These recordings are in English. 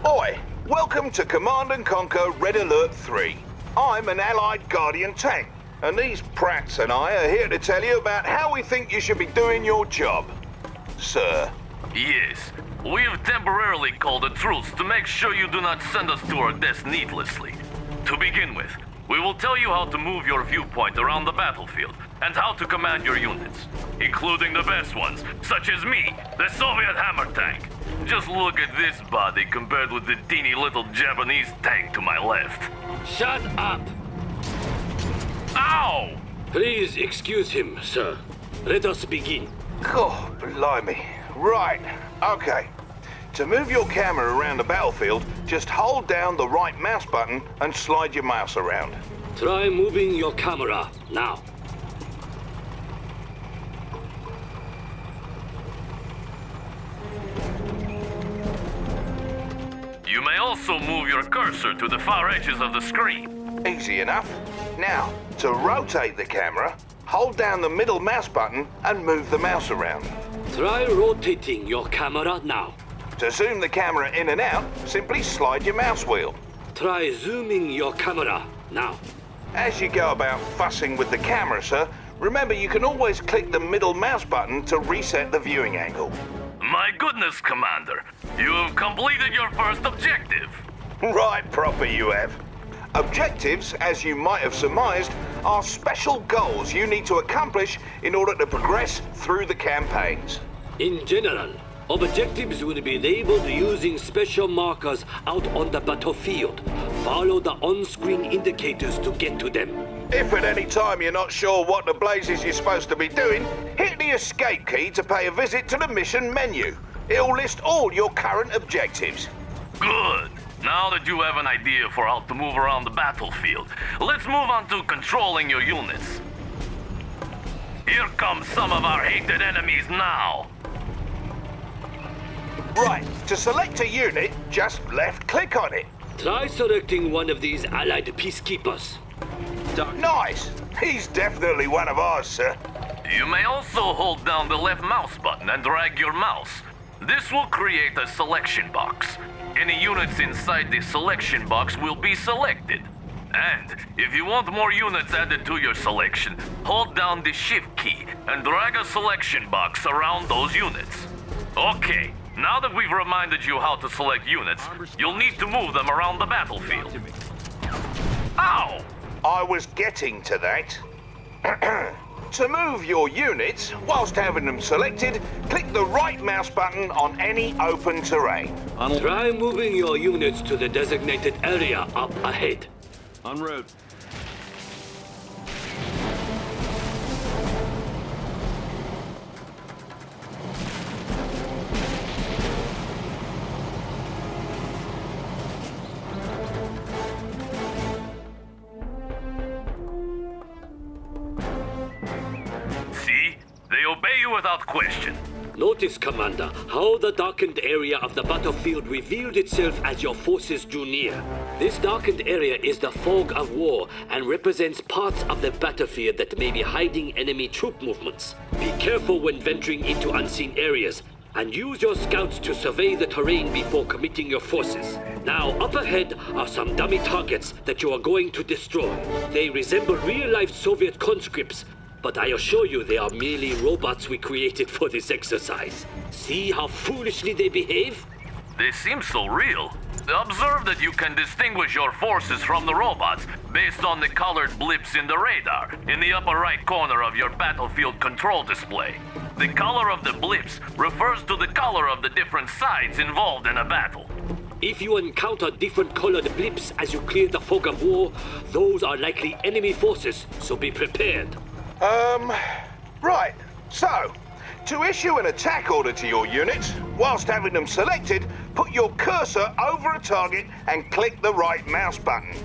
Oi, welcome to Command and Conquer Red Alert 3. I'm an allied Guardian tank, and these prats and I are here to tell you about how we think you should be doing your job. Sir. Yes, we have temporarily called a truce to make sure you do not send us to our deaths needlessly. To begin with, we will tell you how to move your viewpoint around the battlefield and how to command your units, including the best ones, such as me, the Soviet hammer tank. Just look at this body compared with the teeny little Japanese tank to my left. Shut up! Ow! Please excuse him, sir. Let us begin. Oh, blimey. Right, okay. To move your camera around the battlefield, just hold down the right mouse button and slide your mouse around. Try moving your camera now. You may also move your cursor to the far edges of the screen. Easy enough. Now, to rotate the camera, hold down the middle mouse button and move the mouse around. Try rotating your camera now. To zoom the camera in and out, simply slide your mouse wheel. Try zooming your camera now. As you go about fussing with the camera, sir, remember you can always click the middle mouse button to reset the viewing angle. My goodness, Commander, you have completed your first objective. Right proper you have. Objectives, as you might have surmised, are special goals you need to accomplish in order to progress through the campaigns. In general, objectives will be labeled using special markers out on the battlefield. Follow the on-screen indicators to get to them. If at any time you're not sure what the blazes you're supposed to be doing, hit the escape key to pay a visit to the mission menu. It'll list all your current objectives. Good. Now that you have an idea for how to move around the battlefield, let's move on to controlling your units. Here come some of our hated enemies now. Right, to select a unit, just left-click on it. Try selecting one of these allied peacekeepers. Nice! He's definitely one of ours, sir. You may also hold down the left mouse button and drag your mouse. This will create a selection box. Any units inside the selection box will be selected. And if you want more units added to your selection, hold down the shift key and drag a selection box around those units. Okay, now that we've reminded you how to select units, you'll need to move them around the battlefield. Ow! I was getting to that. To move your units, whilst having them selected, click the right mouse button on any open terrain. Try moving your units to the designated area up ahead. En route. See? They obey you without question. Notice, Commander, how the darkened area of the battlefield revealed itself as your forces drew near. This darkened area is the fog of war and represents parts of the battlefield that may be hiding enemy troop movements. Be careful when venturing into unseen areas, and use your scouts to survey the terrain before committing your forces. Now, up ahead are some dummy targets that you are going to destroy. They resemble real-life Soviet conscripts, but I assure you they are merely robots we created for this exercise. See how foolishly they behave? They seem so real. Observe that you can distinguish your forces from the robots based on the colored blips in the radar in the upper right corner of your battlefield control display. The color of the blips refers to the color of the different sides involved in a battle. If you encounter different colored blips as you clear the fog of war, those are likely enemy forces, so be prepared. Right. So, to issue an attack order to your units, whilst having them selected, put your cursor over a target and click the right mouse button.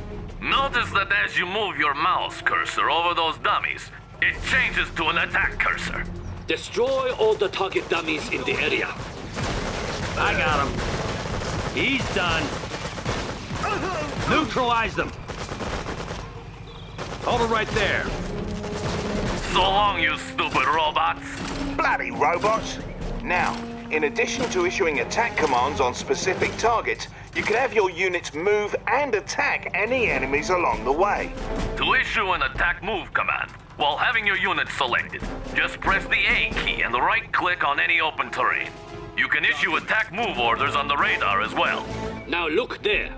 Notice that as you move your mouse cursor over those dummies, it changes to an attack cursor. Destroy all the target dummies in the area. I got him. He's done. Neutralize them. Hold it right there. So long, you stupid robots. Bloody robots. Now, in addition to issuing attack commands on specific targets, you can have your units move and attack any enemies along the way. To issue an attack move command, while having your unit selected, just press the A key and right-click on any open terrain. You can issue attack move orders on the radar as well. Now look there.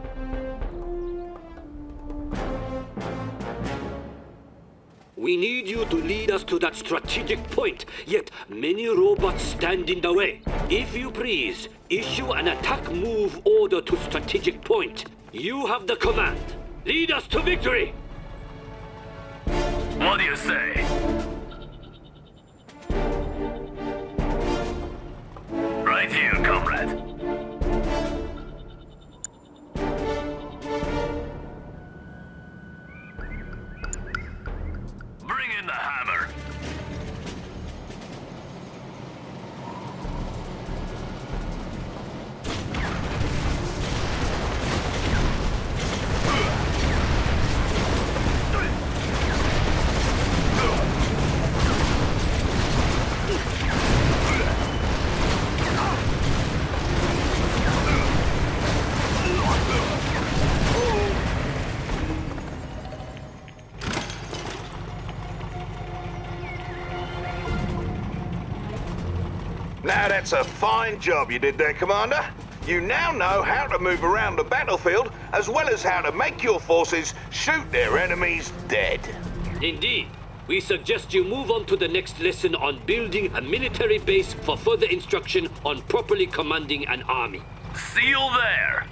We need you to lead us to that strategic point, yet many robots stand in the way. If you please, issue an attack move order to strategic point. You have the command. Lead us to victory! What do you say? Right here, comrade. Bring in the hammer. Now that's a fine job you did there, Commander. You now know how to move around the battlefield, as well as how to make your forces shoot their enemies dead. Indeed. We suggest you move on to the next lesson on building a military base for further instruction on properly commanding an army. See you there.